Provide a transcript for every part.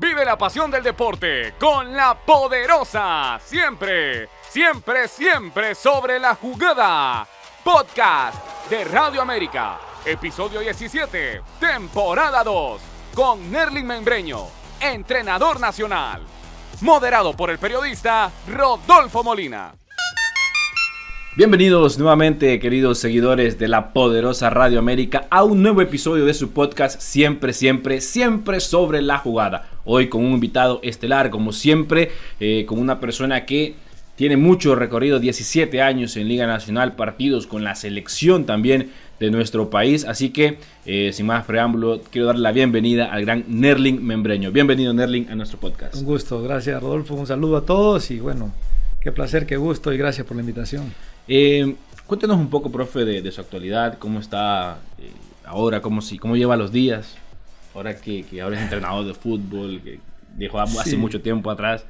Vive la pasión del deporte con la poderosa. Siempre, siempre, siempre sobre la jugada. Podcast de Radio América. Episodio 17, temporada 2. Con Nerlin Membreño, entrenador nacional. Moderado por el periodista Rodolfo Molina. Bienvenidos nuevamente, queridos seguidores de la poderosa Radio América, a un nuevo episodio de su podcast Siempre, siempre, siempre sobre la jugada. Hoy con un invitado estelar, como siempre, con una persona que tiene mucho recorrido, 17 años en Liga Nacional, partidos con la selección también de nuestro país. Así que, sin más preámbulo, quiero darle la bienvenida al gran Nerlin Membreño. Bienvenido, Nerlin, a nuestro podcast. Un gusto, gracias, Rodolfo. Un saludo a todos y bueno, qué placer, qué gusto y gracias por la invitación. Cuéntenos un poco, profe, de su actualidad, cómo está ahora, cómo lleva los días, ahora que ahora es entrenador de fútbol, que dejó hace mucho tiempo atrás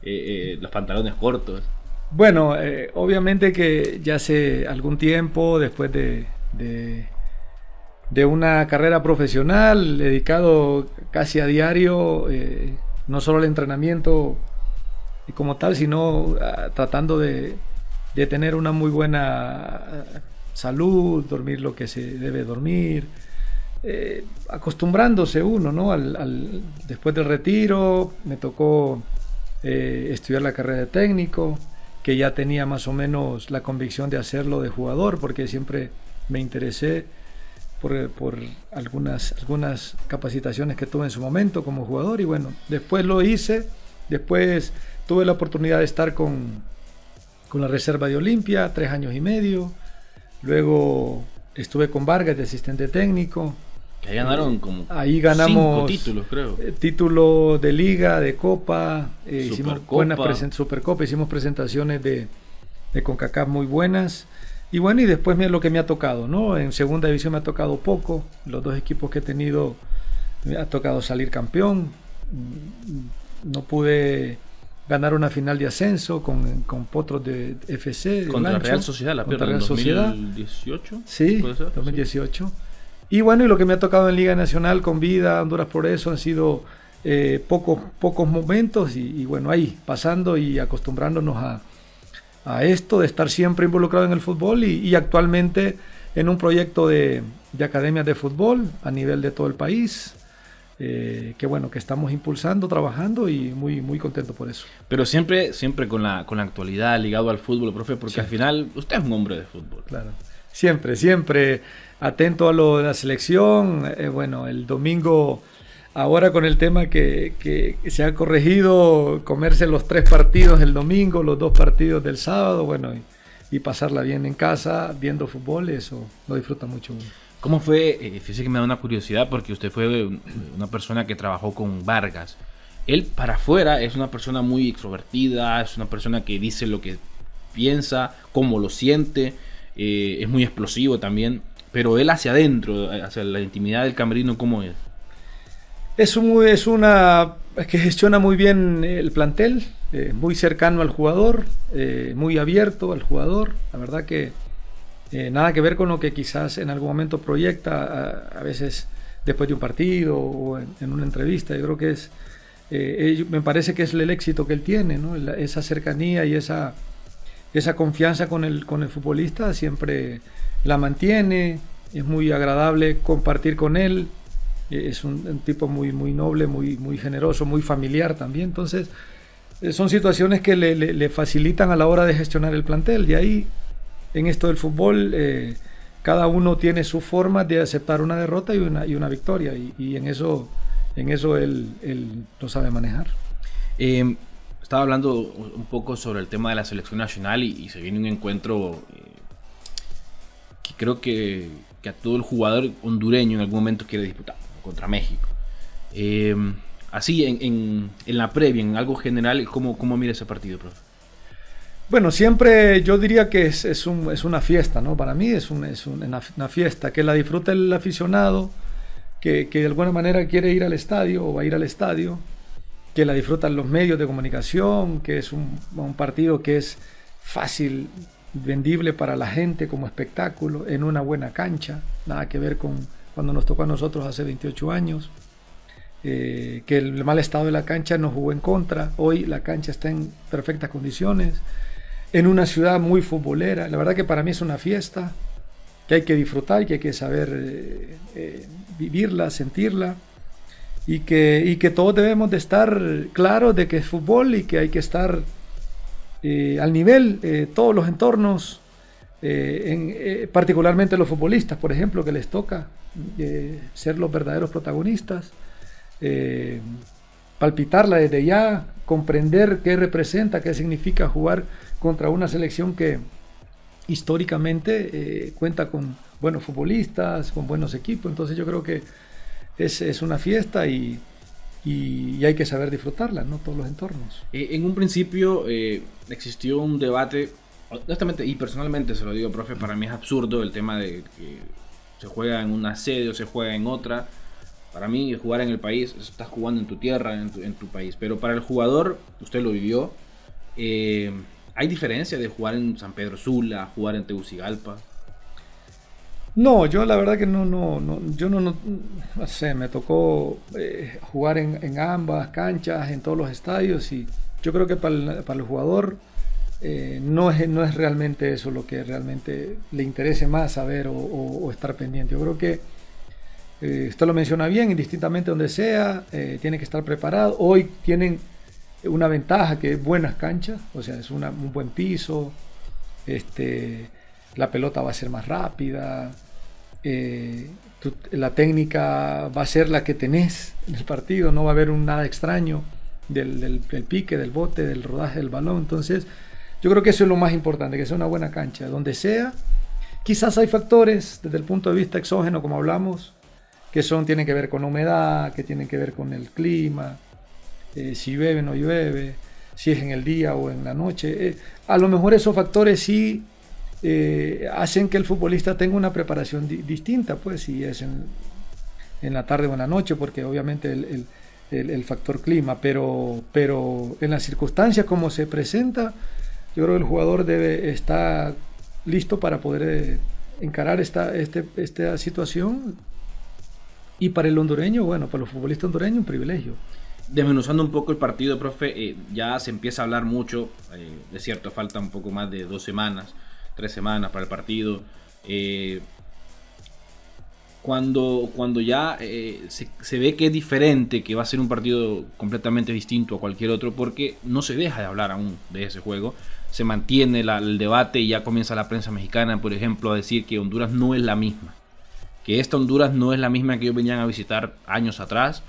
los pantalones cortos. Bueno, obviamente que ya hace algún tiempo, después de una carrera profesional, dedicado casi a diario, no solo al entrenamiento como tal, sino tratando de tener una muy buena salud, dormir lo que se debe dormir, acostumbrándose uno, ¿no? Después del retiro me tocó estudiar la carrera de técnico, que ya tenía más o menos la convicción de hacerlo de jugador, porque siempre me interesé por algunas capacitaciones que tuve en su momento como jugador, y bueno, después lo hice. Después tuve la oportunidad de estar con la reserva de Olimpia, 3 años y medio. Luego estuve con Vargas de asistente técnico. Que ahí ganaron como ahí ganamos 5 títulos, creo. Título de liga, de copa, hicimos buenas Supercopa, hicimos presentaciones de CONCACAF muy buenas. Y bueno, y después lo que me ha tocado, ¿no? En segunda división me ha tocado poco. Los 2 equipos que he tenido me ha tocado salir campeón. No pude ganar una final de ascenso con Potros de FC. Contra Real Sociedad, la peor en 2018. Sí, 2018. Y bueno, y lo que me ha tocado en Liga Nacional con Vida, Honduras Progreso, han sido pocos momentos y bueno, ahí pasando y acostumbrándonos a esto de estar siempre involucrado en el fútbol y actualmente en un proyecto de academias de fútbol a nivel de todo el país. Que bueno, que estamos impulsando, trabajando y muy, muy contento por eso. Pero siempre con la actualidad, ligado al fútbol, profe, porque sí, al final usted es un hombre de fútbol. Claro, siempre atento a lo de la selección. Bueno, el domingo, ahora con el tema que se ha corregido, comerse los 3 partidos el domingo, los 2 partidos del sábado, bueno, y pasarla bien en casa, viendo fútbol, eso lo disfruta mucho uno. ¿Cómo fue? Fíjese que me da una curiosidad porque usted fue una persona que trabajó con Vargas. Él para afuera es una persona muy extrovertida, es una persona que dice lo que piensa, cómo lo siente, es muy explosivo también, pero él hacia adentro, hacia la intimidad del camerino, ¿cómo es? Es que gestiona muy bien el plantel, muy cercano al jugador, muy abierto al jugador, la verdad que nada que ver con lo que quizás en algún momento proyecta a veces después de un partido o en una entrevista. Yo creo que me parece que es el éxito que él tiene, ¿no? Esa cercanía y esa confianza con el futbolista siempre la mantiene. Es muy agradable compartir con él. Es un tipo muy, muy noble, muy, muy generoso, muy familiar también. Entonces son situaciones que le facilitan a la hora de gestionar el plantel. Y ahí, en esto del fútbol, cada uno tiene su forma de aceptar una derrota y una victoria, y en eso él lo sabe manejar. Estaba hablando un poco sobre el tema de la selección nacional y se viene un encuentro que creo que a todo el jugador hondureño en algún momento quiere disputar, contra México. Así, en la previa, en algo general, ¿cómo mira ese partido, profe? Bueno, siempre yo diría que es una fiesta, ¿no? Para mí es una fiesta, que la disfruta el aficionado, que de alguna manera quiere ir al estadio o va a ir al estadio, que la disfrutan los medios de comunicación, que es un partido que es fácil, vendible para la gente como espectáculo, en una buena cancha, nada que ver con cuando nos tocó a nosotros hace 28 años. que el mal estado de la cancha nos jugó en contra. Hoy la cancha está en perfectas condiciones, en una ciudad muy futbolera. La verdad que para mí es una fiesta que hay que disfrutar, que hay que saber vivirla, sentirla, y que todos debemos de estar claros de que es fútbol y que hay que estar al nivel, todos los entornos, particularmente los futbolistas, por ejemplo, que les toca ser los verdaderos protagonistas, palpitarla desde ya, comprender qué representa, qué significa jugar contra una selección que históricamente cuenta con buenos futbolistas, con buenos equipos. Entonces yo creo que es una fiesta y hay que saber disfrutarla, ¿no? Todos los entornos. En un principio existió un debate, honestamente y personalmente se lo digo, profe, para mí es absurdo el tema de que se juega en una sede o se juega en otra. Para mí jugar en el país, estás jugando en tu tierra, en tu país, pero para el jugador, usted lo vivió, ¿hay diferencia de jugar en San Pedro Sula, jugar en Tegucigalpa? No, yo la verdad que no sé, me tocó jugar en ambas canchas, en todos los estadios, y yo creo que para el jugador no es realmente eso lo que realmente le interese más saber o estar pendiente. Yo creo que usted lo menciona bien, indistintamente donde sea, tiene que estar preparado. Hoy tienen una ventaja que es buenas canchas, o sea, es un buen piso, la pelota va a ser más rápida, la técnica va a ser la que tenés en el partido, no va a haber nada extraño del pique, del bote, del rodaje del balón. Entonces yo creo que eso es lo más importante, que sea una buena cancha, donde sea. Quizás hay factores desde el punto de vista exógeno, como hablamos, que tienen que ver con humedad, que tienen que ver con el clima, si llueve o no llueve, si es en el día o en la noche. A lo mejor esos factores sí hacen que el futbolista tenga una preparación distinta, pues si es en la tarde o en la noche, porque obviamente el factor clima, pero en las circunstancias como se presenta, yo creo que el jugador debe estar listo para poder encarar esta situación. Y para el hondureño, bueno, para los futbolistas hondureños, un privilegio. Desmenuzando un poco el partido, profe, ya se empieza a hablar mucho, es cierto, falta un poco más de 2 semanas, 3 semanas para el partido. Cuando ya se ve que es diferente, que va a ser un partido completamente distinto a cualquier otro, porque no se deja de hablar aún de ese juego, se mantiene el debate y ya comienza la prensa mexicana, por ejemplo, a decir que Honduras no es la misma, que esta Honduras no es la misma que ellos venían a visitar años atrás,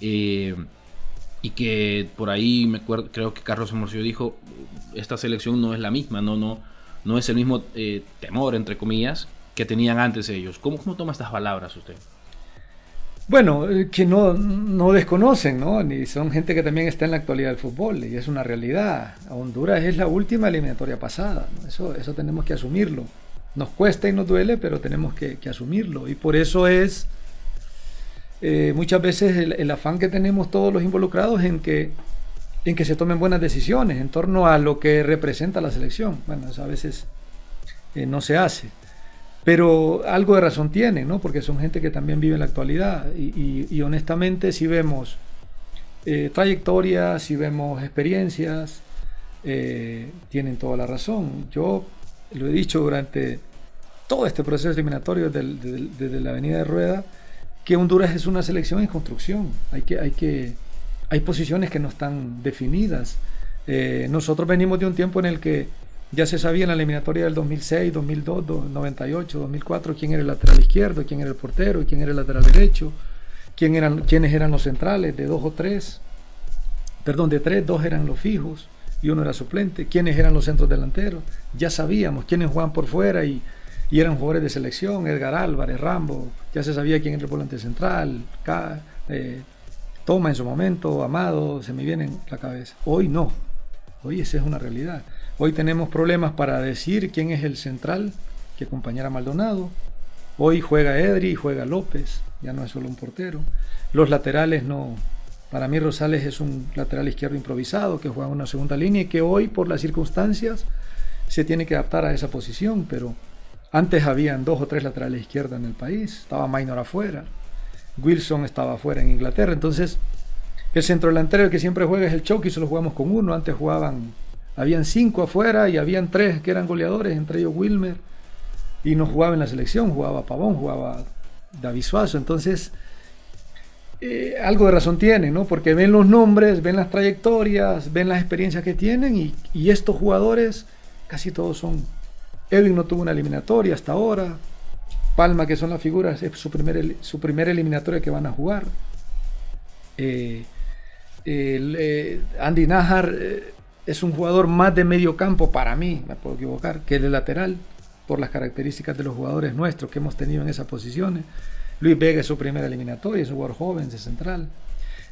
y que por ahí creo que Carlos Hermosillo dijo, esta selección no es la misma, no es el mismo temor, entre comillas, que tenían antes ellos. ¿Cómo toma estas palabras usted? Bueno, que no desconocen, ¿no? Ni son gente que también está en la actualidad del fútbol, y es una realidad. Honduras es la última eliminatoria pasada, ¿no? Eso tenemos que asumirlo. Nos cuesta y nos duele, pero tenemos que asumirlo. Y por eso es muchas veces el afán que tenemos todos los involucrados en que se tomen buenas decisiones en torno a lo que representa la selección. Bueno, eso a veces no se hace. Pero algo de razón tiene, ¿no? Porque son gente que también vive en la actualidad. Y honestamente, si vemos trayectorias, si vemos experiencias, tienen toda la razón. Yo lo he dicho durante todo este proceso eliminatorio desde la Avenida de Rueda, que Honduras es una selección en construcción. Hay posiciones que no están definidas. Nosotros venimos de un tiempo en el que ya se sabía en la eliminatoria del 2006, 2002, 98, 2004 quién era el lateral izquierdo, quién era el portero, quién era el lateral derecho, quiénes eran los centrales, de 3, 2 eran los fijos y uno era suplente, quiénes eran los centros delanteros. Ya sabíamos quiénes jugaban por fuera y eran jugadores de selección, Edgar Álvarez, Rambo, ya se sabía quién era el volante central, Toma en su momento, Amado, se me viene en la cabeza. Hoy no, hoy esa es una realidad. Hoy tenemos problemas para decir quién es el central que acompañara a Maldonado. Hoy juega Edri y juega López, ya no es solo un portero. Los laterales no. Para mí Rosales es un lateral izquierdo improvisado que juega en una segunda línea y que hoy por las circunstancias se tiene que adaptar a esa posición, pero antes habían 2 o 3 laterales izquierdos en el país, estaba Maynor afuera. Wilson estaba afuera en Inglaterra. Entonces, el centrodelantero que siempre juega es el Chucky, solo jugamos con uno. Antes habían 5 afuera y habían 3 que eran goleadores, entre ellos Wilmer. Y no jugaba en la selección, jugaba Pavón, jugaba David Suazo. Entonces, algo de razón tienen, ¿no? Porque ven los nombres, ven las trayectorias, ven las experiencias que tienen y estos jugadores, casi todos son... Edwin no tuvo una eliminatoria hasta ahora. Palma, que son las figuras, es su primera eliminatoria que van a jugar. Andy Najar es un jugador más de medio campo para mí, me puedo equivocar, que de lateral, por las características de los jugadores nuestros que hemos tenido en esas posiciones. Luis Vega es su primera eliminatoria, es un jugador joven de central.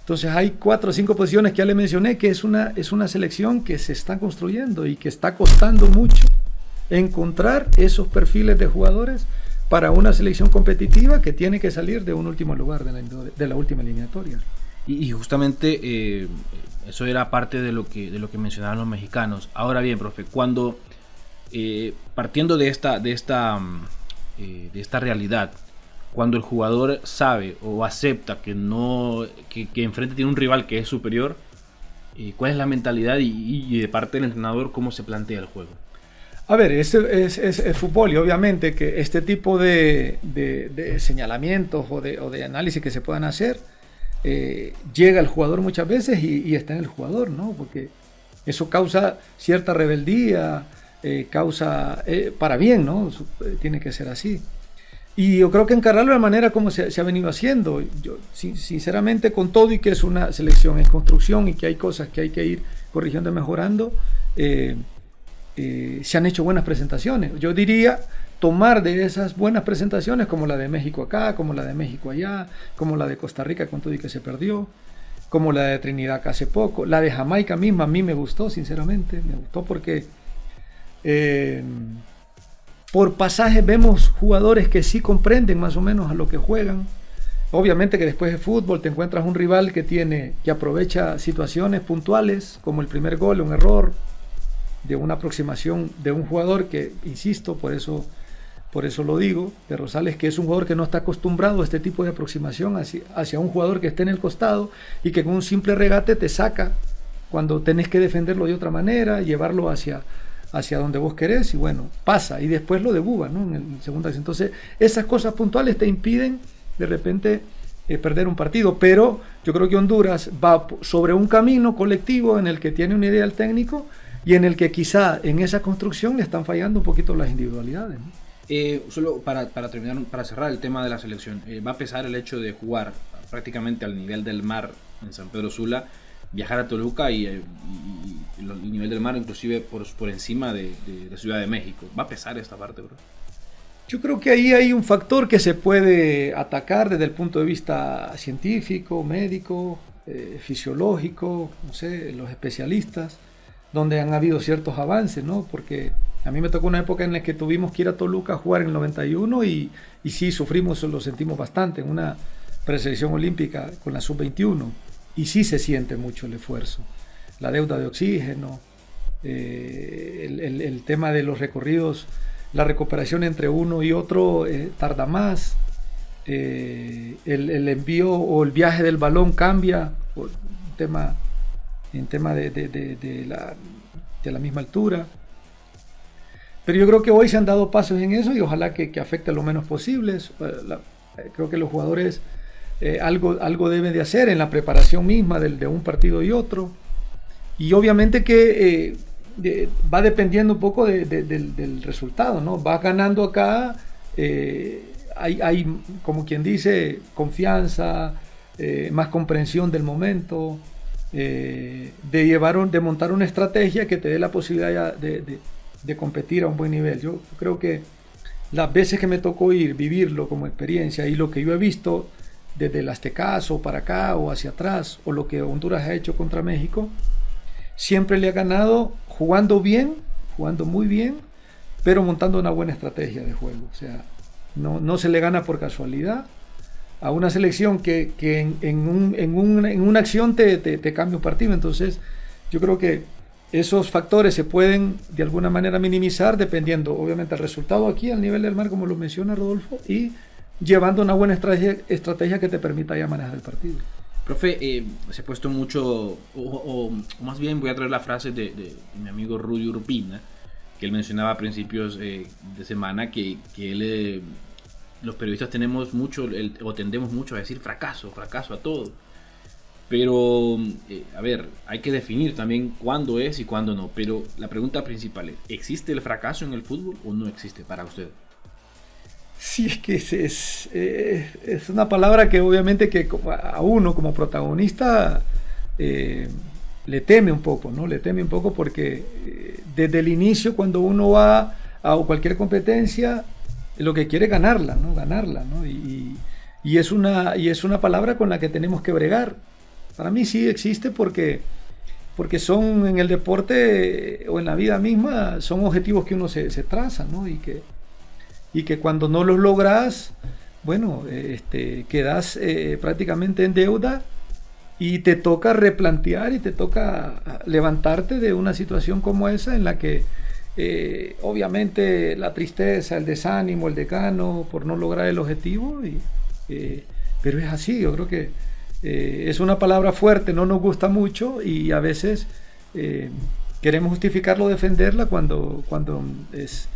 Entonces hay 4 o 5 posiciones que ya le mencioné, que es una selección que se está construyendo y que está costando mucho encontrar esos perfiles de jugadores para una selección competitiva que tiene que salir de un último lugar de la última eliminatoria. Y justamente eso era parte de lo que mencionaban los mexicanos. Ahora bien, profe, cuando partiendo de esta realidad, cuando el jugador sabe o acepta que enfrente tiene un rival que es superior, ¿cuál es la mentalidad y de parte del entrenador cómo se plantea el juego? A ver, es fútbol y obviamente que este tipo de señalamientos o de análisis que se puedan hacer llega al jugador muchas veces y está en el jugador, ¿no? Porque eso causa cierta rebeldía, causa para bien, ¿no? Tiene que ser así. Y yo creo que encararlo de la manera como se ha venido haciendo, yo sinceramente, con todo y que es una selección en construcción y que hay cosas que hay que ir corrigiendo y mejorando, se han hecho buenas presentaciones. Yo diría tomar de esas buenas presentaciones, como la de México acá, como la de México allá, como la de Costa Rica con todo y que se perdió, como la de Trinidad acá hace poco, la de Jamaica misma a mí me gustó, sinceramente, me gustó porque por pasajes vemos jugadores que sí comprenden más o menos a lo que juegan. Obviamente que después de fútbol te encuentras un rival que aprovecha situaciones puntuales, como el primer gol, un error de una aproximación de un jugador que, insisto, por eso lo digo, de Rosales, que es un jugador que no está acostumbrado a este tipo de aproximación hacia un jugador que esté en el costado y que con un simple regate te saca cuando tenés que defenderlo de otra manera, llevarlo hacia donde vos querés, y bueno, pasa. Y después lo de Buba, ¿no? En el segundo acto. Entonces, esas cosas puntuales te impiden de repente perder un partido, pero yo creo que Honduras va sobre un camino colectivo en el que tiene una idea el técnico y en el que quizá en esa construcción le están fallando un poquito las individualidades, ¿no? Solo para terminar, para cerrar el tema de la selección, ¿va a pesar el hecho de jugar prácticamente al nivel del mar en San Pedro Sula, viajar a Toluca y el nivel del mar inclusive por encima de Ciudad de México? ¿Va a pesar esta parte, bro? Yo creo que ahí hay un factor que se puede atacar desde el punto de vista científico, médico, fisiológico, no sé, los especialistas, donde han habido ciertos avances, ¿no? Porque a mí me tocó una época en la que tuvimos que ir a Toluca a jugar en el 91 y sí sufrimos, lo sentimos bastante, en una preselección olímpica con la sub-21, y sí se siente mucho el esfuerzo, la deuda de oxígeno, el tema de los recorridos, la recuperación entre uno y otro tarda más, el envío o el viaje del balón cambia por en tema de la misma altura. Pero yo creo que hoy se han dado pasos en eso y ojalá que afecte lo menos posible. Creo que los jugadores algo deben de hacer en la preparación misma de un partido y otro. Y obviamente que va dependiendo un poco del resultado, ¿no? Va ganando acá, hay como quien dice, confianza, más comprensión del momento, de montar una estrategia que te dé la posibilidad de competir a un buen nivel. Yo creo que las veces que me tocó vivirlo como experiencia y lo que yo he visto desde el Aztecaso para acá o hacia atrás, o lo que Honduras ha hecho contra México, siempre le ha ganado jugando bien, jugando muy bien, pero montando una buena estrategia de juego. O sea, no se le gana por casualidad a una selección que en una acción te cambia un partido. Entonces yo creo que esos factores se pueden de alguna manera minimizar dependiendo obviamente del resultado aquí al nivel del mar, como lo menciona Rodolfo, y llevando una buena estrategia que te permita ya manejar el partido. Profe, se ha puesto mucho, o más bien voy a traer la frase de mi amigo Rudy Urbina, que él mencionaba a principios de semana que él, los periodistas tenemos mucho, o tendemos mucho a decir fracaso a todo. Pero, a ver, hay que definir también cuándo es y cuándo no. Pero la pregunta principal es, ¿existe el fracaso en el fútbol o no existe para usted? Sí, es que es una palabra que obviamente que a uno como protagonista le teme un poco, ¿no? Le teme un poco porque desde el inicio cuando uno va a cualquier competencia, lo que quiere es ganarla, ¿no? Ganarla, ¿no? Y es una palabra con la que tenemos que bregar. Para mí sí existe porque son en el deporte o en la vida misma, son objetivos que uno se traza, ¿no? Y que cuando no los logras, bueno, quedas prácticamente en deuda y te toca replantear y te toca levantarte de una situación como esa en la que obviamente la tristeza, el desánimo, el decano por no lograr el objetivo, pero es así. Yo creo que es una palabra fuerte, no nos gusta mucho y a veces queremos justificarlo, defenderla cuando es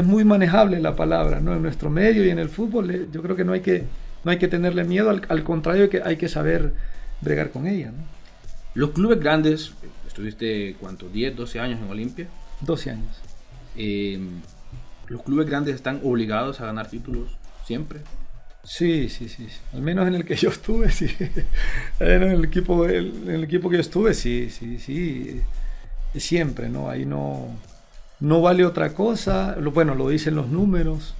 muy manejable la palabra, ¿no? En nuestro medio y en el fútbol yo creo que no hay que tenerle miedo, al contrario, que hay que saber bregar con ella, ¿no? Los clubes grandes, estuviste ¿cuánto? 10, 12 años en Olimpia. 12 años. ¿Los clubes grandes están obligados a ganar títulos siempre? Sí. Al menos en el que yo estuve, sí. En el equipo que yo estuve, sí. Siempre, ¿no? Ahí no vale otra cosa. Bueno, lo dicen los números.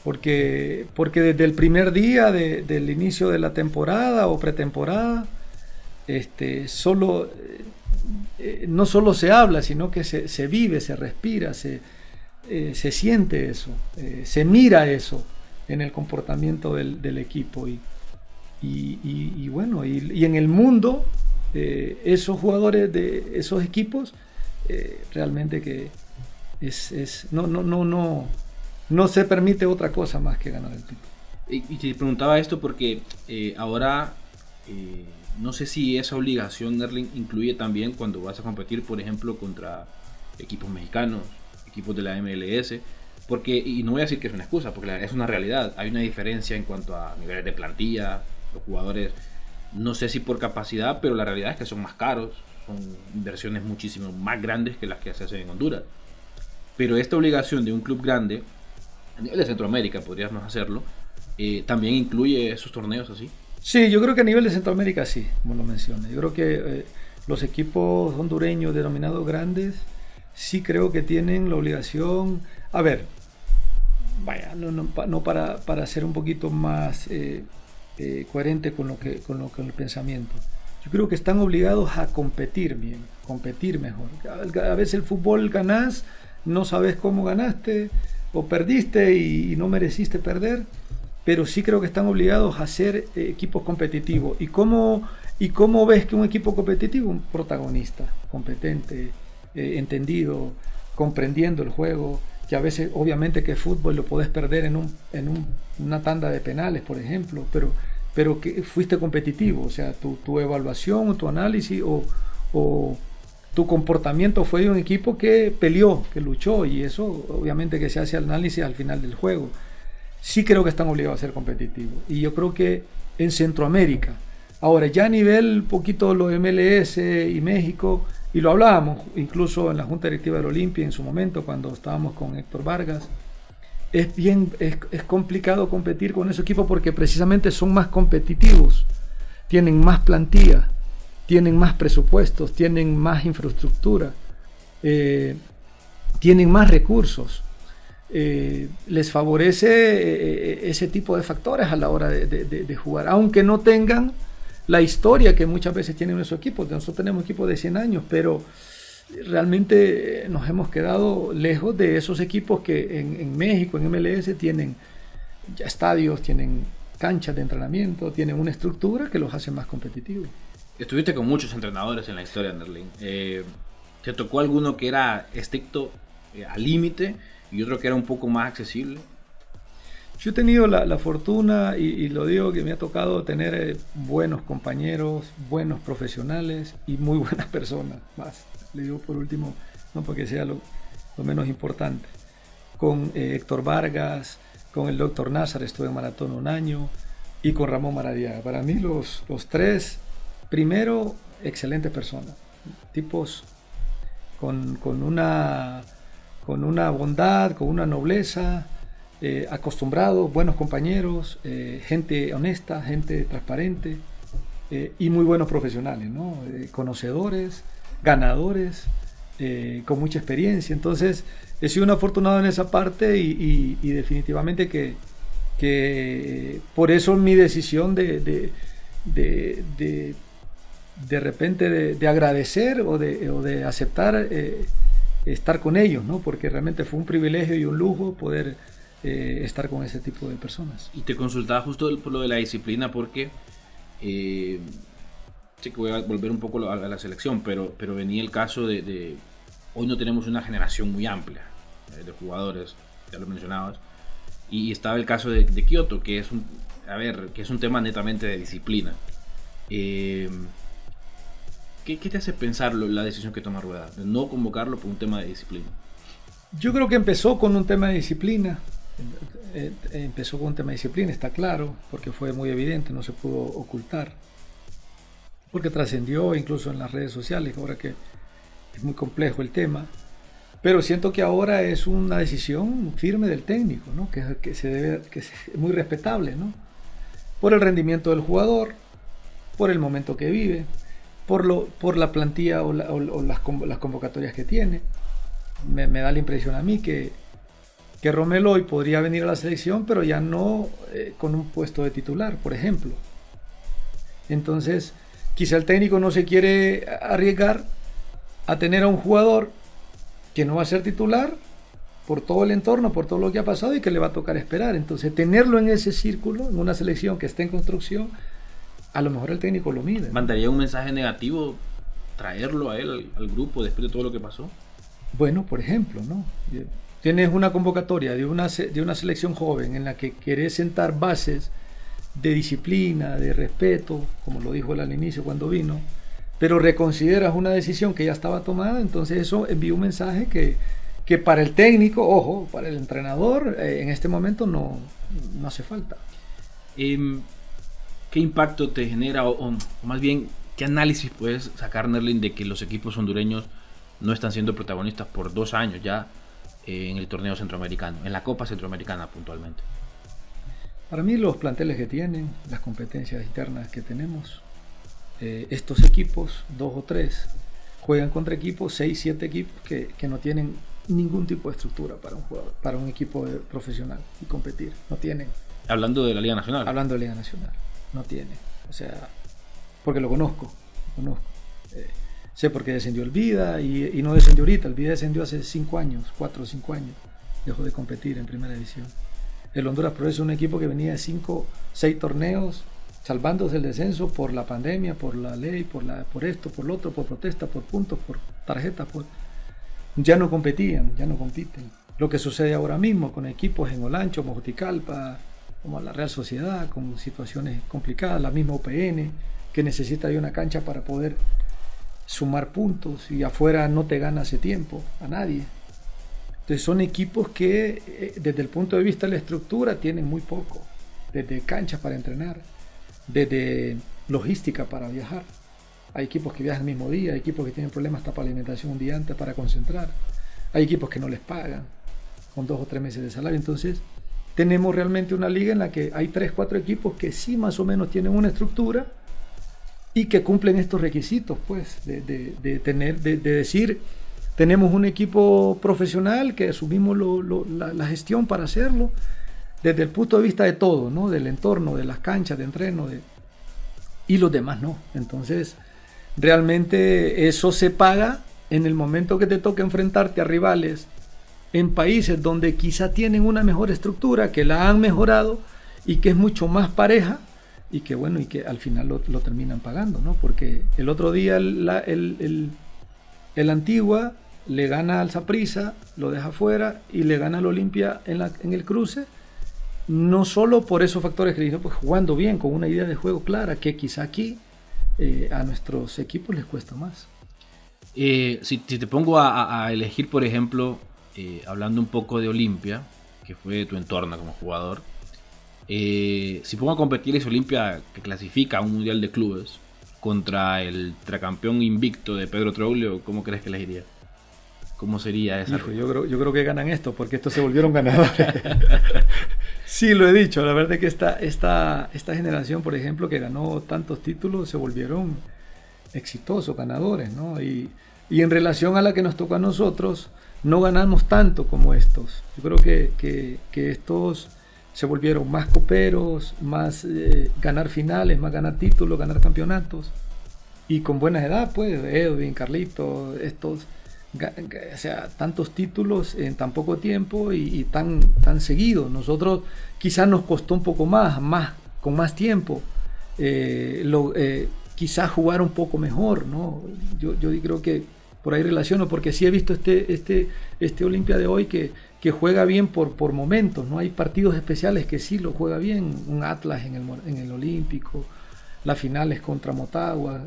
Porque desde el primer día del inicio de la temporada o pretemporada, no solo se habla, sino que se vive, se respira, se siente eso, se mira eso en el comportamiento del equipo y bueno, y en el mundo esos jugadores de esos equipos realmente que no se permite otra cosa más que ganar el título. Y te preguntaba esto porque ahora no sé si esa obligación, Nerling, incluye también cuando vas a competir, por ejemplo, contra equipos mexicanos, equipos de la MLS, porque, y no voy a decir que es una excusa, porque es una realidad, hay una diferencia en cuanto a niveles de plantilla, los jugadores, no sé si por capacidad, pero la realidad es que son más caros, son inversiones muchísimo más grandes que las que se hacen en Honduras. Pero esta obligación de un club grande, a nivel de Centroamérica podríamos hacerlo, también incluye esos torneos así. Sí, yo creo que a nivel de Centroamérica sí, como lo mencioné. Yo creo que los equipos hondureños denominados grandes sí creo que tienen la obligación. A ver, vaya, no para ser un poquito más coherente con el pensamiento. Yo creo que están obligados a competir bien, competir mejor. A veces el fútbol ganás, no sabes cómo ganaste o perdiste y no mereciste perder. Pero sí creo que están obligados a ser equipos competitivos. ¿Y cómo ves que un equipo competitivo? Un protagonista, competente, entendido, comprendiendo el juego, que a veces obviamente que fútbol lo podés perder en una tanda de penales, por ejemplo, pero que fuiste competitivo, o sea, tu evaluación o tu análisis o tu comportamiento fue de un equipo que peleó, que luchó, y eso obviamente que se hace análisis al final del juego. Sí creo que están obligados a ser competitivos. Y yo creo que en Centroamérica, ahora ya a nivel poquito lo MLS y México, y lo hablábamos incluso en la Junta Directiva del Olimpia en su momento, cuando estábamos con Héctor Vargas, es complicado competir con esos equipos porque precisamente son más competitivos, tienen más plantilla, tienen más presupuestos, tienen más infraestructura, tienen más recursos. Les favorece ese tipo de factores a la hora de jugar, aunque no tengan la historia que muchas veces tienen nuestros equipos. Nosotros tenemos equipos de 100 años, pero realmente nos hemos quedado lejos de esos equipos que en México, en MLS, tienen ya estadios, tienen canchas de entrenamiento, tienen una estructura que los hace más competitivos. Estuviste con muchos entrenadores en la historia, Nerling. ¿Te tocó alguno que era estricto, al límite, y otro que era un poco más accesible? Yo he tenido la fortuna, y lo digo, que me ha tocado tener buenos compañeros, buenos profesionales y muy buenas personas. Más, le digo por último, no porque sea lo menos importante. Con Héctor Vargas, con el Dr. Nazar estuve en Maratón un año, y con Ramón Maradiaga. Para mí los tres, primero, excelentes personas. Tipos con una bondad, con una nobleza, acostumbrados, buenos compañeros, gente honesta, gente transparente, y muy buenos profesionales, ¿no? Conocedores, ganadores, con mucha experiencia. Entonces he sido un afortunado en esa parte, y definitivamente que por eso mi decisión de repente de agradecer o de aceptar estar con ellos, ¿no? Porque realmente fue un privilegio y un lujo poder estar con ese tipo de personas. Y te consultaba justo por lo de la disciplina, porque sé que voy a volver un poco a la selección, pero venía el caso de hoy no tenemos una generación muy amplia de jugadores, ya lo mencionabas, y estaba el caso de Kioto, que es un tema netamente de disciplina. ¿Qué te hace pensar la decisión que toma Rueda de no convocarlo por un tema de disciplina? Yo creo que empezó con un tema de disciplina. Está claro, porque fue muy evidente, no se pudo ocultar, porque trascendió incluso en las redes sociales, ahora que es muy complejo el tema. Pero siento que ahora es una decisión firme del técnico, ¿no? que es muy respetable, ¿no? Por el rendimiento del jugador, por el momento que vive, por la plantilla o las convocatorias que tiene. Me da la impresión a mí que Romelu hoy podría venir a la selección, pero ya no con un puesto de titular, por ejemplo. Entonces, quizá el técnico no se quiere arriesgar a tener a un jugador que no va a ser titular por todo el entorno, por todo lo que ha pasado, y que le va a tocar esperar. Entonces, tenerlo en ese círculo, en una selección que está en construcción, a lo mejor el técnico lo mide, ¿no? ¿Mandaría un mensaje negativo traerlo a él al grupo después de todo lo que pasó? Bueno, por ejemplo, ¿no? Tienes una convocatoria de una selección joven en la que querés sentar bases de disciplina, de respeto, como lo dijo él al inicio cuando vino, pero reconsideras una decisión que ya estaba tomada. Entonces eso envía un mensaje que para el técnico, ojo, para el entrenador, en este momento no hace falta. ¿Qué impacto te genera, o más bien, qué análisis puedes sacar, Nerlin, de que los equipos hondureños no están siendo protagonistas por 2 años ya en el torneo centroamericano, en la Copa Centroamericana puntualmente? Para mí, los planteles que tienen, las competencias internas que tenemos, estos equipos, 2 o 3, juegan contra equipos, 6, 7 equipos que no tienen ningún tipo de estructura para un jugador, para un equipo profesional y competir. No tienen. Hablando de la Liga Nacional. Hablando de Liga Nacional. No tienen. O sea, porque lo conozco. Sé por qué descendió el Vida y no descendió ahorita. El Vida descendió hace 5 años, 4 o 5 años. Dejó de competir en primera división. El Honduras Progreso es un equipo que venía de 5, 6 torneos, salvándose el descenso por la pandemia, por la ley, por esto, por lo otro, por protesta, por puntos, por tarjetas. Ya no competían, ya no compiten. Lo que sucede ahora mismo con equipos en Olancho, Mojoticalpa, como la Real Sociedad, con situaciones complicadas, la misma UPN, que necesita de una cancha para poder sumar puntos, y afuera no te gana hace tiempo a nadie. Entonces son equipos que desde el punto de vista de la estructura tienen muy poco, desde canchas para entrenar, desde logística para viajar. Hay equipos que viajan el mismo día, hay equipos que tienen problemas hasta para alimentación un día antes para concentrar, hay equipos que no les pagan con 2 o 3 meses de salario. Entonces tenemos realmente una liga en la que hay 3, 4 equipos que sí más o menos tienen una estructura y que cumplen estos requisitos, pues, de decir, tenemos un equipo profesional que asumimos la gestión para hacerlo, desde el punto de vista de todo, ¿no? Del entorno, de las canchas de entreno, y los demás no. Entonces, realmente eso se paga en el momento que te toca enfrentarte a rivales en países donde quizá tienen una mejor estructura, que la han mejorado y que es mucho más pareja, y que bueno, y que al final lo terminan pagando, ¿no? Porque el otro día el Antigua le gana al Saprissa, lo deja fuera, y le gana al Olimpia en el cruce, no solo por esos factores que le dije, pues jugando bien, con una idea de juego clara, que quizá aquí a nuestros equipos les cuesta más. Si te pongo a elegir, por ejemplo, hablando un poco de Olimpia, que fue tu entorno como jugador, si pongo a competir ese Olimpia que clasifica a un mundial de clubes contra el tricampeón invicto de Pedro Troglio, ¿cómo crees que les iría? ¿Cómo sería esa? Hijo, yo creo que ganan esto, porque estos se volvieron ganadores. Sí, lo he dicho, la verdad es que esta generación, por ejemplo, que ganó tantos títulos, se volvieron exitosos, ganadores, ¿no? Y en relación a la que nos tocó a nosotros, no ganamos tanto como estos. Yo creo que estos se volvieron más coperos, más ganar finales, más ganar títulos, ganar campeonatos. Y con buena edad, pues, Edwin, Carlito, estos, o sea, tantos títulos en tan poco tiempo y tan seguidos. Nosotros quizás nos costó un poco más con más tiempo, quizás jugar un poco mejor, ¿no? Yo creo que por ahí relaciono, porque sí he visto este Olimpia de hoy que juega bien por momentos, ¿no? Hay partidos especiales que sí lo juega bien, un Atlas en el Olímpico, las finales contra Motagua,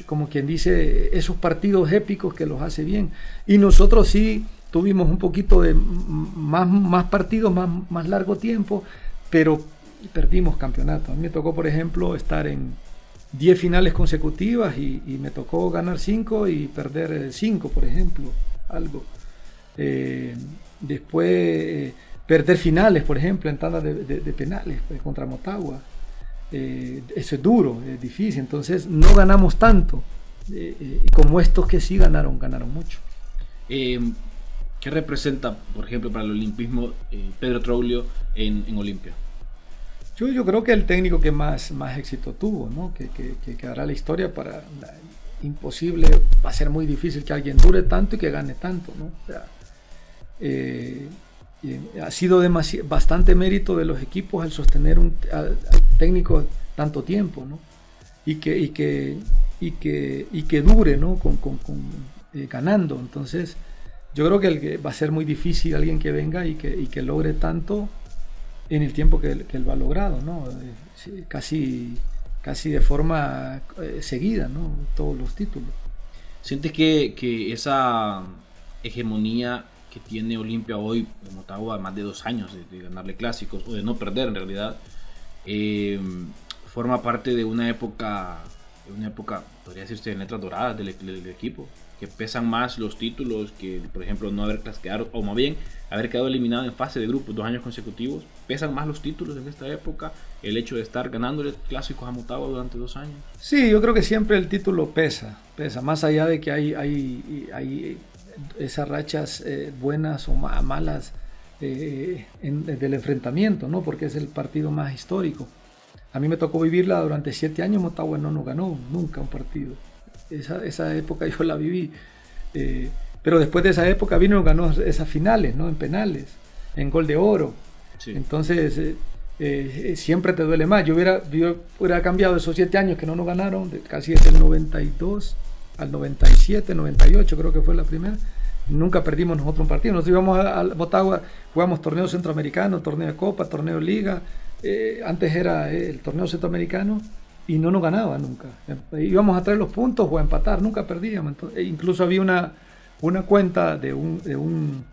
como quien dice, esos partidos épicos que los hace bien. Y nosotros sí tuvimos un poquito de más partidos, más largo tiempo, pero perdimos campeonatos. A mí me tocó, por ejemplo, estar en 10 finales consecutivas y me tocó ganar 5 y perder 5, por ejemplo, algo. Después perder finales, por ejemplo, en tanda de penales contra Motagua. Eso es duro, es difícil. Entonces no ganamos tanto, y como estos que sí ganaron mucho. ¿Qué representa, por ejemplo, para el olimpismo Pedro Troglio en Olimpia? Yo creo que el técnico que más éxito tuvo, ¿no? que hará la historia imposible, va a ser muy difícil que alguien dure tanto y que gane tanto, ¿no? O sea, ha sido bastante mérito de los equipos al sostener al técnico tanto tiempo, ¿no? Y que dure, ¿no? Ganando. Entonces yo creo que va a ser muy difícil alguien que venga y que logre tanto en el tiempo que él va a logrado, ¿no? Casi de forma seguida, ¿no? Todos los títulos. ¿Sientes que esa hegemonía que tiene Olimpia hoy en Motagua, más de 2 años de ganarle clásicos, o de no perder en realidad, forma parte de una época, podría decirse, en letras doradas del equipo? Que pesan más los títulos que, por ejemplo, no haber clasificado, o más bien haber quedado eliminado en fase de grupos 2 años consecutivos. ¿Pesan más los títulos en esta época, el hecho de estar ganándole clásicos a Motagua durante 2 años? Sí, yo creo que siempre el título pesa, más allá de que hay esas rachas buenas o malas del enfrentamiento, ¿no? Porque es el partido más histórico. A mí me tocó vivirla durante 7 años. Motagua no nos ganó nunca un partido. Esa época yo la viví, pero después de esa época vino y ganó esas finales, ¿no? En penales, en gol de oro. Sí. Entonces siempre te duele más. Yo hubiera cambiado esos 7 años que no nos ganaron, casi desde el 92 al 97, 98 creo que fue la primera. Nunca perdimos nosotros un partido. Nosotros íbamos a Motagua, jugamos torneo centroamericano, torneo de copa, torneo de liga. Antes era el torneo centroamericano y no nos ganaba nunca. Íbamos a traer los puntos o a empatar, nunca perdíamos. Entonces, incluso había una cuenta de un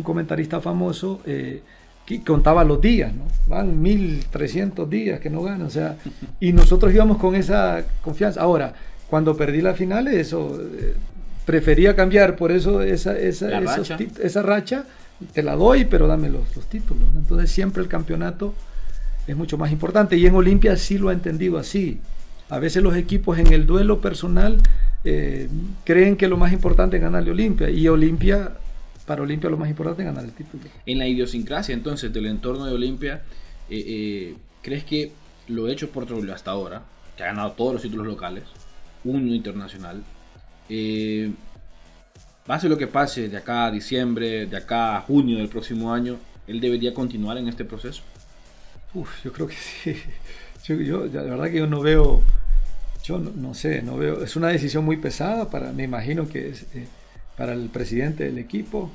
comentarista famoso que contaba los días, ¿no? Van 1300 días que no ganan, o sea, y nosotros íbamos con esa confianza. Ahora, cuando perdí las finales, eso prefería cambiar por eso esa racha, te la doy, pero dame los títulos, ¿no? Entonces siempre el campeonato es mucho más importante, y en Olimpia sí lo ha entendido así. A veces los equipos en el duelo personal creen que lo más importante es ganarle a Olimpia, y para Olimpia lo más importante es ganar el título. En la idiosincrasia entonces del entorno de Olimpia, ¿crees que lo hecho por Troglio hasta ahora, que ha ganado todos los títulos locales, uno internacional, pase lo que pase de acá a diciembre, de acá a junio del próximo año, él debería continuar en este proceso? Yo creo que sí. Yo la verdad que yo no veo, no sé, no veo, es una decisión muy pesada me imagino que para el presidente del equipo,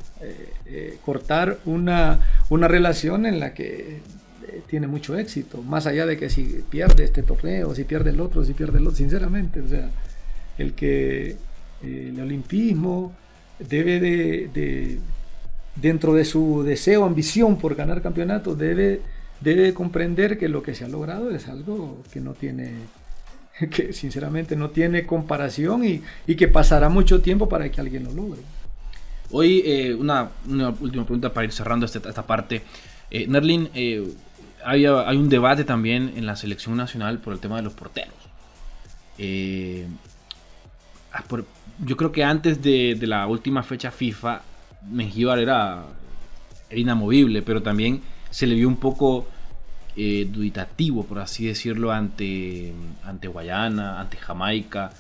cortar una relación en la que tiene mucho éxito, más allá de que si pierde este torneo, si pierde el otro, sinceramente, o sea, el olimpismo debe dentro de su deseo, ambición por ganar campeonatos, debe comprender que lo que se ha logrado es algo que no tiene, que sinceramente no tiene comparación y que pasará mucho tiempo para que alguien lo logre. Hoy una última pregunta para ir cerrando esta parte. Nerlin, hay un debate también en la selección nacional por el tema de los porteros. Yo creo que antes de la última fecha FIFA, Mengíbar era inamovible, pero también se le vio un poco duditativo, por así decirlo, ante Guayana, ante Jamaica.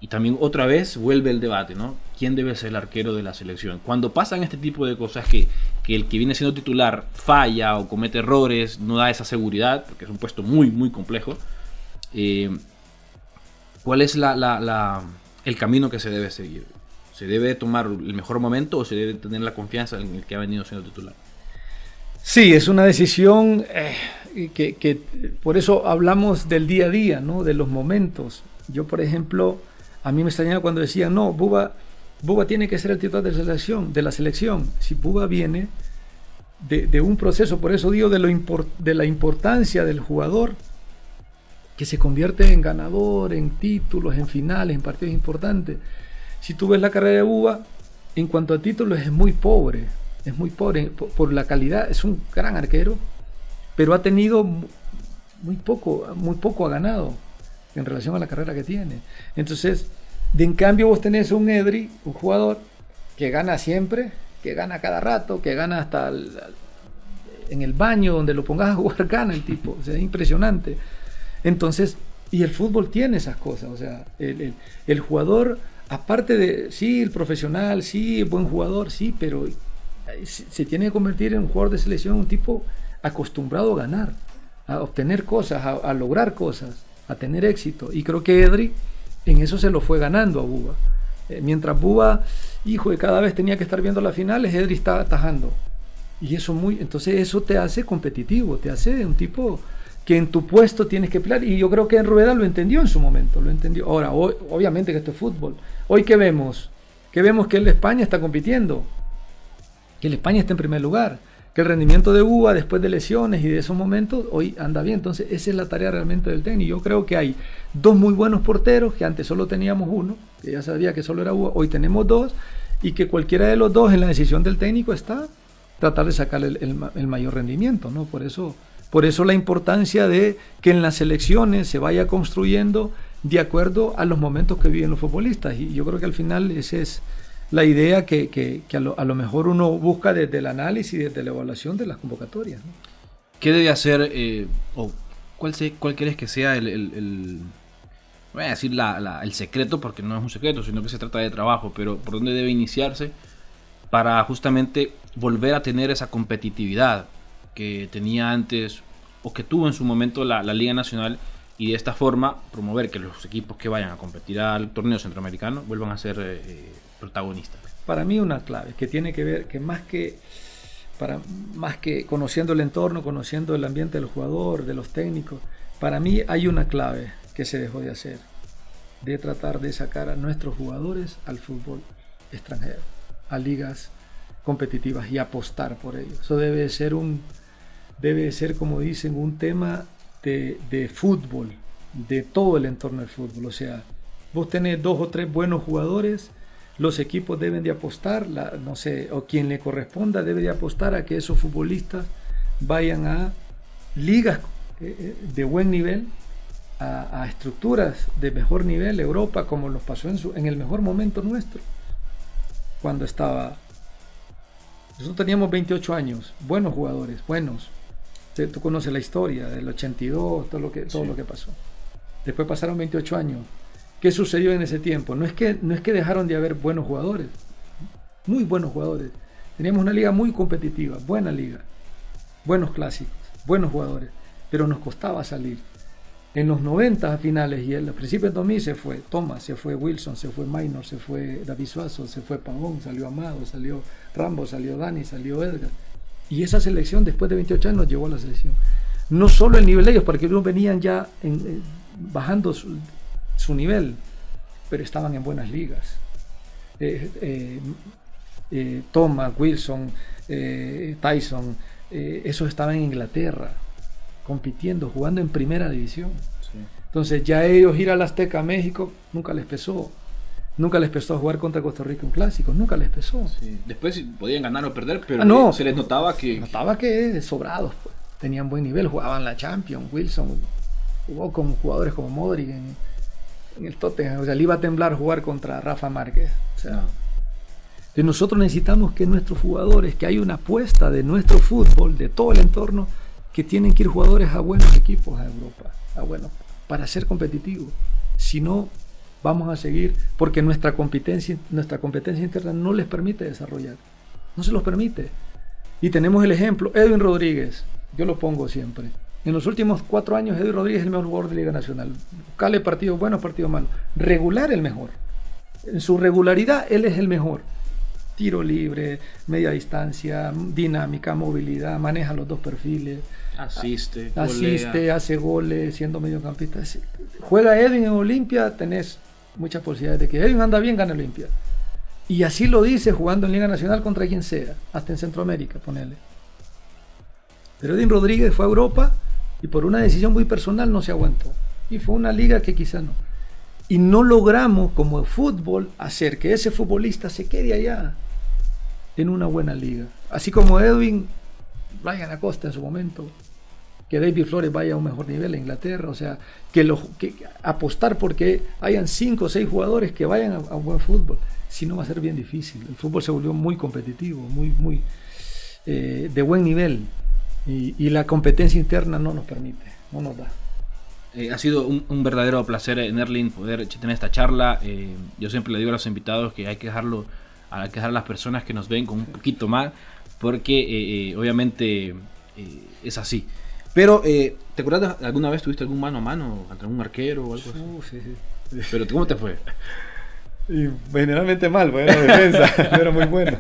Y también otra vez vuelve el debate, ¿no? ¿Quién debe ser el arquero de la selección? Cuando pasan este tipo de cosas que el que viene siendo titular falla o comete errores, no da esa seguridad, porque es un puesto muy, muy complejo, ¿cuál es el camino que se debe seguir? ¿Se debe tomar el mejor momento o se debe tener la confianza en el que ha venido siendo titular? Sí, es una decisión que por eso hablamos del día a día, ¿no? De los momentos. Yo, por ejemplo, a mí me extrañaba cuando decían, no, Buba tiene que ser el titular de la selección. Si Buba viene de un proceso, por eso digo de la importancia del jugador que se convierte en ganador, en títulos, en finales, en partidos importantes. Si tú ves la carrera de Buba, en cuanto a títulos es muy pobre por la calidad. Es un gran arquero, pero ha tenido muy poco ha ganado en relación a la carrera que tiene. Entonces, en cambio vos tenés un Edri, un jugador que gana siempre, que gana cada rato, que gana hasta en el baño, donde lo pongas a jugar, gana el tipo. O sea, es impresionante. Entonces, y el fútbol tiene esas cosas. O sea, el jugador, aparte de, sí, el profesional, sí, buen jugador, sí, pero se tiene que convertir en un jugador de selección, un tipo acostumbrado a ganar, a obtener cosas, a lograr cosas, a tener éxito. Y creo que Edri en eso se lo fue ganando a Buba. Mientras Buba, cada vez tenía que estar viendo las finales, Edri está atajando. Y entonces eso te hace competitivo, te hace un tipo que en tu puesto tienes que pelear. Y yo creo que en Rueda lo entendió en su momento, lo entendió. Ahora, hoy, obviamente que esto es fútbol. Hoy, ¿qué vemos? Que vemos que el España está compitiendo, que el España está en primer lugar, que el rendimiento de Buba después de lesiones y de esos momentos hoy anda bien. Entonces esa es la tarea realmente del técnico. Yo creo que hay dos muy buenos porteros, que antes solo teníamos uno, que ya sabía que solo era Buba, hoy tenemos dos, y que cualquiera de los dos en la decisión del técnico está tratar de sacar el mayor rendimiento, ¿no? Por eso la importancia de que en las selecciones se vaya construyendo de acuerdo a los momentos que viven los futbolistas. Y yo creo que al final esa es la idea que a lo mejor uno busca desde el análisis, desde la evaluación de las convocatorias, ¿no? ¿Qué debe hacer o cuál crees que sea no voy a decir el secreto, porque no es un secreto, sino que se trata de trabajo, pero por dónde debe iniciarse para justamente volver a tener esa competitividad que tenía antes o que tuvo en su momento la Liga Nacional, y de esta forma promover que los equipos que vayan a competir al torneo centroamericano vuelvan a ser protagonistas? Para mí una clave que tiene que ver que más que conociendo el entorno, conociendo el ambiente del jugador, de los técnicos, para mí hay una clave que se dejó de hacer, de tratar de sacar a nuestros jugadores al fútbol extranjero, a ligas competitivas, y apostar por ello. Eso debe ser, como dicen, un tema de fútbol, de todo el entorno del fútbol. O sea, vos tenés 2 o 3 buenos jugadores, los equipos deben de apostar, o quien le corresponda debe de apostar a que esos futbolistas vayan a ligas de buen nivel, a estructuras de mejor nivel, Europa, como nos pasó en el mejor momento nuestro, cuando nosotros teníamos 28 años, buenos jugadores, buenos. Tú conoces la historia del 82, todo lo que pasó. Después pasaron 28 años. ¿Qué sucedió en ese tiempo? No es que dejaron de haber buenos jugadores, muy buenos jugadores. Teníamos una liga muy competitiva, buena liga, buenos clásicos, buenos jugadores, pero nos costaba salir. En los 90 a finales y en los principios de 2000 se fue Thomas, se fue Wilson, se fue Minor, se fue David Suazo, se fue Pavón, salió Amado, salió Rambo, salió Dani, salió Edgar. Y esa selección después de 28 años llegó a la selección. No solo el nivel de ellos, porque ellos venían ya bajando su nivel, pero estaban en buenas ligas. Thomas, Wilson, Tyson, esos estaban en Inglaterra, compitiendo, jugando en primera división. Sí. Entonces ya ellos ir al Azteca, México, nunca les pesó. Nunca les pesó jugar contra Costa Rica un clásico, nunca les pesó. Sí. Después podían ganar o perder, pero se les notaba que... Notaba que sobrados, pues. Tenían buen nivel, jugaban la Champions. Wilson jugó con jugadores como Modric en el Tottenham, o sea, le iba a temblar jugar contra Rafa Márquez. O sea, nosotros necesitamos que nuestros jugadores, que hay una apuesta de nuestro fútbol, de todo el entorno, que tienen que ir jugadores a buenos equipos a Europa, para ser competitivos. Si no, vamos a seguir, porque nuestra competencia interna no les permite desarrollar, no se los permite. Y tenemos el ejemplo, Edwin Rodríguez, yo lo pongo siempre. En los últimos 4 años, Edwin Rodríguez es el mejor jugador de Liga Nacional. Buscarle partidos buenos, partidos malos. Regular, el mejor. En su regularidad, él es el mejor. Tiro libre, media distancia, dinámica, movilidad, maneja los dos perfiles. Asiste, hace goles, siendo mediocampista. Juega Edwin en Olimpia, tenés muchas posibilidades de que Edwin anda bien, gana Olimpia. Y así lo dice jugando en Liga Nacional contra quien sea, hasta en Centroamérica, ponele. Pero Edwin Rodríguez fue a Europa y por una decisión muy personal no se aguantó. Y fue una liga que quizá no. Y no logramos como fútbol hacer que ese futbolista se quede allá en una buena liga. Así como Edwin, Brian Acosta en su momento, que David Flores vaya a un mejor nivel en Inglaterra, o sea, que apostar porque hayan 5 o 6 jugadores que vayan a un buen fútbol, si no va a ser bien difícil. El fútbol se volvió muy competitivo, muy de buen nivel, y la competencia interna no nos permite, no nos da. Ha sido un verdadero placer, Nerlin, poder tener esta charla. Yo siempre le digo a los invitados que hay que dejar a las personas que nos ven con un poquito más, porque obviamente es así. Pero, ¿te acuerdas de alguna vez tuviste algún mano a mano contra un arquero o algo así? Sí. Pero, ¿cómo te fue? Y generalmente mal, porque era defensa, no era muy bueno.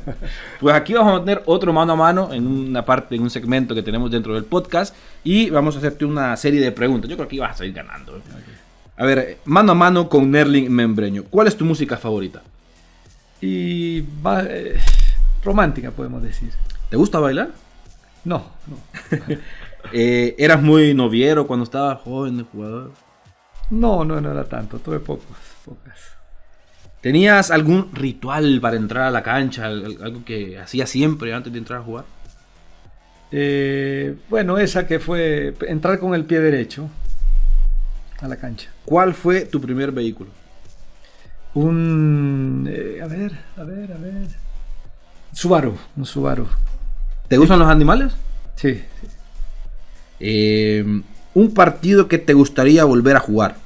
Pues aquí vamos a tener otro mano a mano en un segmento que tenemos dentro del podcast, y vamos a hacerte una serie de preguntas. Yo creo que ibas a salir ganando. Okay. A ver, mano a mano con Nerlin Membreño. ¿Cuál es tu música favorita? Y romántica, podemos decir. ¿Te gusta bailar? No. ¿Eras muy noviero cuando estabas joven de jugador? No era tanto, tuve pocas. ¿Tenías algún ritual para entrar a la cancha? ¿Algo que hacías siempre antes de entrar a jugar? Bueno, esa que fue entrar con el pie derecho a la cancha. ¿Cuál fue tu primer vehículo? Un Subaru. ¿Te gustan los animales? Sí. ¿Un partido que te gustaría volver a jugar?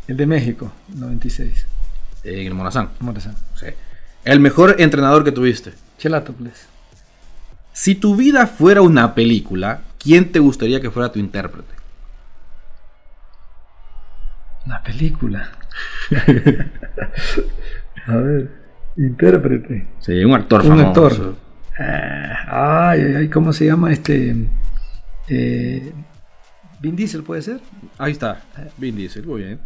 El de México, 96. En el Morazán. Sí. ¿El mejor entrenador que tuviste? Chelatoples. Si tu vida fuera una película, ¿quién te gustaría que fuera tu intérprete? Una película. A ver, intérprete. Sí, un actor famoso. Un actor. ¿Cómo se llama este? Vin Diesel, ¿puede ser? Ahí está, Vin Diesel, muy bien.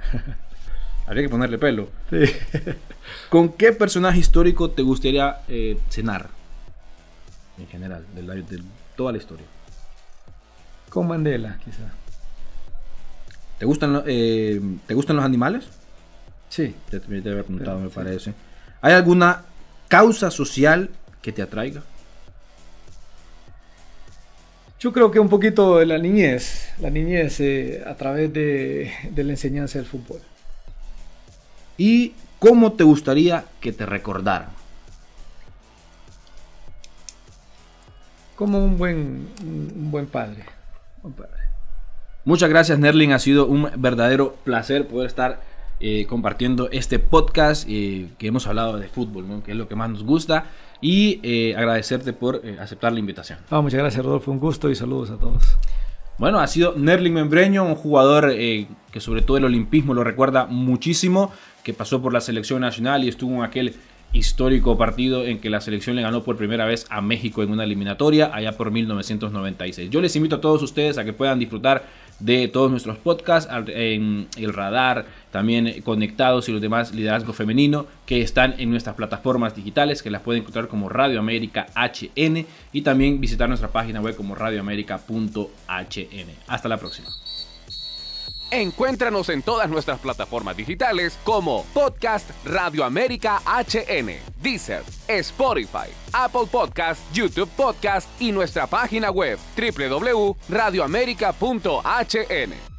Habría que ponerle pelo. Sí. ¿Con qué personaje histórico te gustaría cenar? En general, de toda la historia. Con Mandela, quizá. ¿Te gustan los animales? Sí. Ya te había preguntado, me parece. ¿Hay alguna causa social que te atraiga? Yo creo que un poquito de la niñez a través de la enseñanza del fútbol. ¿Y cómo te gustaría que te recordaran? Como un buen padre. Muchas gracias, Nerlin. Ha sido un verdadero placer poder estar compartiendo este podcast que hemos hablado de fútbol, ¿no? Que es lo que más nos gusta. Y agradecerte por aceptar la invitación. Muchas gracias, Rodolfo. Un gusto y saludos a todos. Bueno, ha sido Nerling Membreño, un jugador que sobre todo el olimpismo lo recuerda muchísimo, que pasó por la selección nacional y estuvo en aquel histórico partido en que la selección le ganó por primera vez a México en una eliminatoria allá por 1996. Yo les invito a todos ustedes a que puedan disfrutar de todos nuestros podcasts en El Radar, también Conectados y los demás Liderazgo Femenino que están en nuestras plataformas digitales, que las pueden encontrar como Radio América HN, y también visitar nuestra página web como radioamerica.hn. Hasta la próxima. Encuéntranos en todas nuestras plataformas digitales como Podcast Radio América HN, Deezer, Spotify, Apple Podcast, YouTube Podcast y nuestra página web www.radioamerica.hn.